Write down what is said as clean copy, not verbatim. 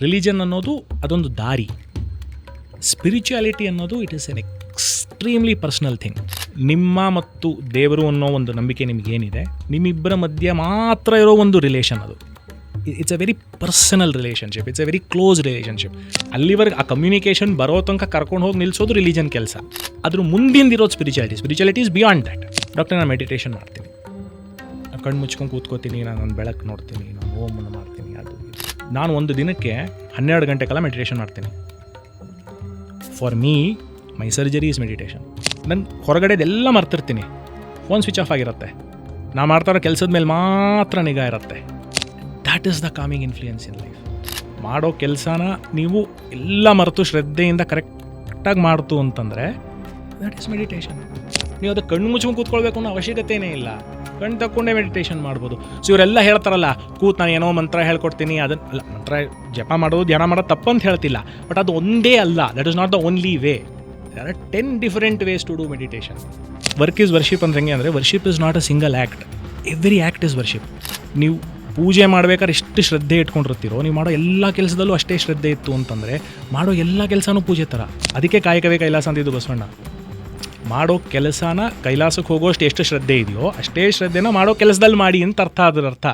Religion ಅನ್ನೋದು ಅದೊಂದು ದಾರಿ. ಸ್ಪಿರಿಚುಯಾಲಿಟಿ ಅನ್ನೋದು it is N extremely personal thing. ನಿಮ್ಮ ಮತ್ತು ದೇವರು ಅನ್ನೋ ಒಂದು ನಂಬಿಕೆ ನಿಮಗೇನಿದೆ, ನಿಮ್ಮಿಬ್ಬರ ಮಧ್ಯೆ ಮಾತ್ರ ಇರೋ ಒಂದು ರಿಲೇಷನ್ ಅದು. It's a very personal relationship, it's a very close relationship. ಅಲ್ಲಿವರೆಗೆ ಆ ಕಮ್ಯುನಿಕೇಷನ್ ಬರೋ ತನಕ ಕರ್ಕೊಂಡು ಹೋಗಿ ನಿಲ್ಲಿಸೋದು ರಿಲಿಜನ್ ಕೆಲಸ. ಅದ್ರ ಮುಂದಿಂದಿರೋದು spirituality is beyond that. Doctor, ನಾನು ಮೆಡಿಟೇಷನ್ ಮಾಡ್ತೀನಿ, ಕಣ್ಣು ಮುಚ್ಕೊಂಡು ಕೂತ್ಕೋತೀನಿ, ನಾನು ಬೆಳಕು ನೋಡ್ತೀನಿ, ನಾನು ಓಮನ್ನು ಮಾಡ್ತೀನಿ. ಅದು ನಾನು ಒಂದು ದಿನಕ್ಕೆ 12 ಗಂಟೆ ಕಾಲ ಮೆಡಿಟೇಷನ್ ಮಾಡ್ತೀನಿ. For me my surgery is meditation. ನಾನು ಹೊರಗಡೆದೆಲ್ಲ ಮರ್ತಿರ್ತೀನಿ, ಫೋನ್ ಸ್ವಿಚ್ ಆಫ್ ಆಗಿರುತ್ತೆ, ನಾ ಮಾಡ್ತಾರೋ ಕೆಲಸದ ಮೇಲೆ ಮಾತ್ರ ನಿಗಾ ಇರುತ್ತೆ. That is the coming influence in life. ಮಾಡೋ ಕೆಲಸನ ನೀವು ಎಲ್ಲ ಮರೆತು ಶ್ರದ್ಧೆಯಿಂದ ಕರೆಕ್ಟಾಗಿ ಮಾಡ್ತು ಅಂತಂದರೆ ದ್ಯಾಟ್ ಈಸ್ ಮೆಡಿಟೇಷನ್. ನೀವು ಅದು ಕಣ್ಣು ಮುಚ್ಕೊಂಡು ಕೂತ್ಕೊಳ್ಬೇಕು ಅನ್ನೋ ಅವಶ್ಯಕತೆಯೇ ಇಲ್ಲ, ಕಣ್ಣು ತಕ್ಕೊಂಡೇ ಮೆಡಿಟೇಷನ್ ಮಾಡ್ಬೋದು. ಸೊ ಇವರೆಲ್ಲ ಹೇಳ್ತಾರಲ್ಲ, ನಾನು ಏನೋ ಮಂತ್ರ ಹೇಳ್ಕೊಡ್ತೀನಿ, ಅದನ್ನು ಅಲ್ಲ, ಮಂತ್ರ ಜಪ ಮಾಡೋದು ಧ್ಯಾನ ಮಾಡೋದು ತಪ್ಪಂತ ಹೇಳ್ತಿಲ್ಲ, ಬಟ್ ಅದು ಒಂದೇ ಅಲ್ಲ. That is not the only way. There are 10 different ways to do meditation. Work is worship ಅಂದ್ರೆ ಹೆಂಗೆ ಅಂದರೆ, worship is not a single act, every act is worship. ನೀವು ಪೂಜೆ ಮಾಡ್ಬೇಕಾದ್ರೆ ಎಷ್ಟು ಶ್ರದ್ಧೆ ಇಟ್ಕೊಂಡಿರ್ತೀರೋ, ನೀವು ಮಾಡೋ ಎಲ್ಲ ಕೆಲಸದಲ್ಲೂ ಅಷ್ಟೇ ಶ್ರದ್ಧೆ ಇತ್ತು ಅಂತಂದರೆ ಮಾಡೋ ಎಲ್ಲ ಕೆಲಸನೂ ಪೂಜೆ ಥರ. ಅದಕ್ಕೆ ಕಾಯಕವೇ ಕೈಲಾಸ ಅಂತಿದ್ದು ಬಸವಣ್ಣ. ಮಾಡೋ ಕೆಲಸನ ಕೈಲಾಸಕ್ಕೆ ಹೋಗೋಷ್ಟು ಎಷ್ಟು ಶ್ರದ್ಧೆ ಇದೆಯೋ ಅಷ್ಟೇ ಶ್ರದ್ಧೆನ ಮಾಡೋ ಕೆಲಸದಲ್ಲಿ ಮಾಡಿ ಅಂತ ಅರ್ಥ. ಅದರ ಅರ್ಥ